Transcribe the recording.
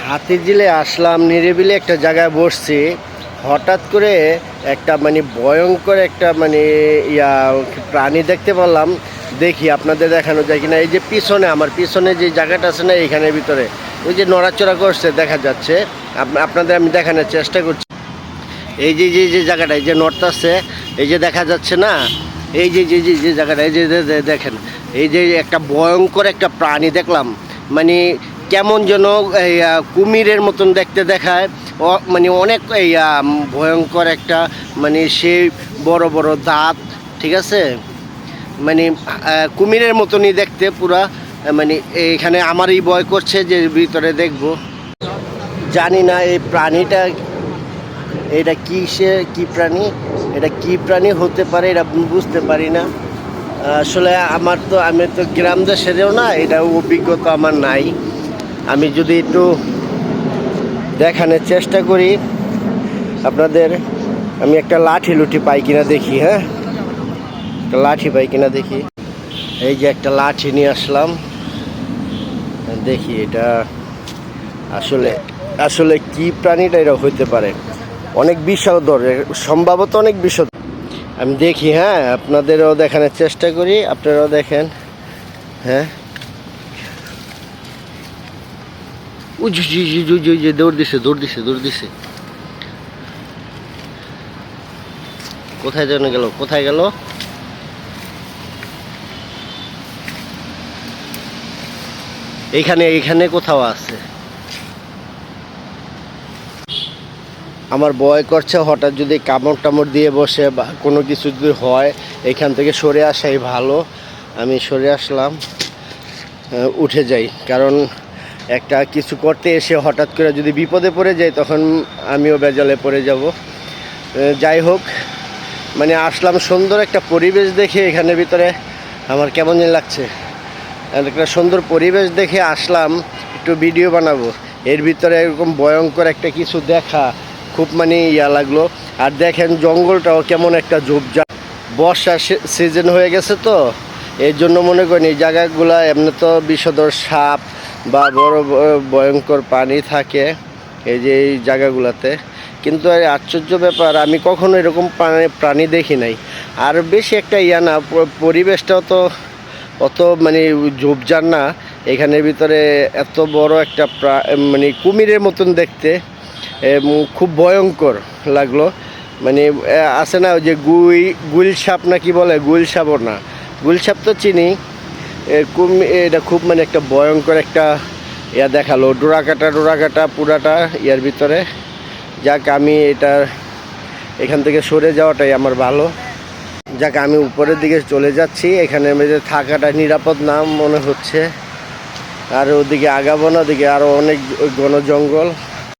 হাতিঝিলে আসলাম, নিরিবিলি একটা জায়গায় বসছি। হঠাৎ করে একটা ভয়ঙ্কর একটা প্রাণী দেখতে পারলাম। দেখি আপনাদের দেখানো যায় কিনা। এই যে পিছনে, আমার পিছনে যে জায়গাটা আছে না, এইখানের ভিতরে ওই যে নড়াচড়া করছে দেখা যাচ্ছে। আপনাদের আমি দেখানোর চেষ্টা করছি। এই যে যে যে জায়গাটা, এই যে নড়তাছে, এই যে দেখা যাচ্ছে না, এই যে যে যে যে জায়গাটা, এই যে দেখেন, এই যে একটা ভয়ঙ্কর একটা প্রাণী দেখলাম। মানে কেমন যেন কুমিরের মতন দেখতে দেখায়, অনেক ভয়ঙ্কর একটা, সেই বড় বড় দাঁত, ঠিক আছে, কুমিরের মতনই দেখতে পুরা। এইখানে আমারই ভয় করছে যে ভিতরে দেখব। জানি না এই প্রাণীটা, এটা কি প্রাণী, এটা কি প্রাণী হতে পারে, এটা বুঝতে পারি না আসলে। আমি তো গ্রাম দেশেরও না, এটা অভিজ্ঞতা আমার নাই। আমি যদি একটু দেখানোর চেষ্টা করি আপনাদের, আমি একটা লাঠি লুঠি পাই কিনা দেখি। হ্যাঁ, একটা লাঠি পাই কিনা দেখি। এই যে একটা লাঠি নিয়ে আসলাম, দেখি এটা আসলে আসলে কি প্রাণীটা এটা হইতে পারে। অনেক বিষধর, সম্ভবত অনেক বিষধর। আমি দেখি, হ্যাঁ, আপনাদেরও দেখানোর চেষ্টা করি, আপনারাও দেখেন। হ্যাঁ, দৌড় দিছে। কোথায় যেন গেল, কোথায় গেল? এইখানে কোথাও আছে। আমার ভয় করছে, হঠাৎ যদি কামড় টামড় দিয়ে বসে বা কোনো কিছু যদি হয়, এখান থেকে সরে আসাই ভালো। আমি সরে আসলাম, উঠে যাই, কারণ একটা কিছু করতে এসে হঠাৎ করে যদি বিপদে পড়ে যাই, তখন আমিও বেজালে পড়ে যাব। যাই হোক, আসলাম সুন্দর একটা পরিবেশ দেখে। এখানের ভিতরে আমার কেমন যেন লাগছে, একটা সুন্দর পরিবেশ দেখে আসলাম, একটু ভিডিও বানাবো। এর ভিতরে এরকম ভয়ঙ্কর একটা কিছু দেখা খুব ইয়া লাগলো। আর দেখেন জঙ্গলটাও কেমন একটা ঝোপঝাড়। বর্ষার সিজন হয়ে গেছে তো, এর জন্য মনে করেন এই জায়গাগুলা এমনি তো বিষধর সাপ বা বড় বড় ভয়ঙ্কর প্রাণী থাকে এই যে এই জায়গাগুলোতে। কিন্তু আশ্চর্য ব্যাপার, আমি কখনো এরকম প্রাণী দেখি নাই। আর বেশি একটা ইয়া না, পরিবেশটাও তো অত ঝোপঝাড় না। এখানের ভিতরে এত বড় একটা কুমিরের মতন দেখতে, খুব ভয়ঙ্কর লাগলো। আছে না ওই যে গুইল সাপ না কি বলে, গুইল সাপও না, গুইল সাপ তো চিনি। এটা খুব একটা ভয়ঙ্কর একটা ইয়া দেখালো, ডোরাকাটা পুরাটা ইয়ার ভিতরে। যাক, আমি এখান থেকে সরে যাওয়াটাই আমার ভালো। যাক, আমি উপরের দিকে চলে যাচ্ছি। এখানে থাকাটা নিরাপদ না মনে হচ্ছে। আর ওদিকে আগাবো না, ওদিকে আরও অনেক ঘন জঙ্গল।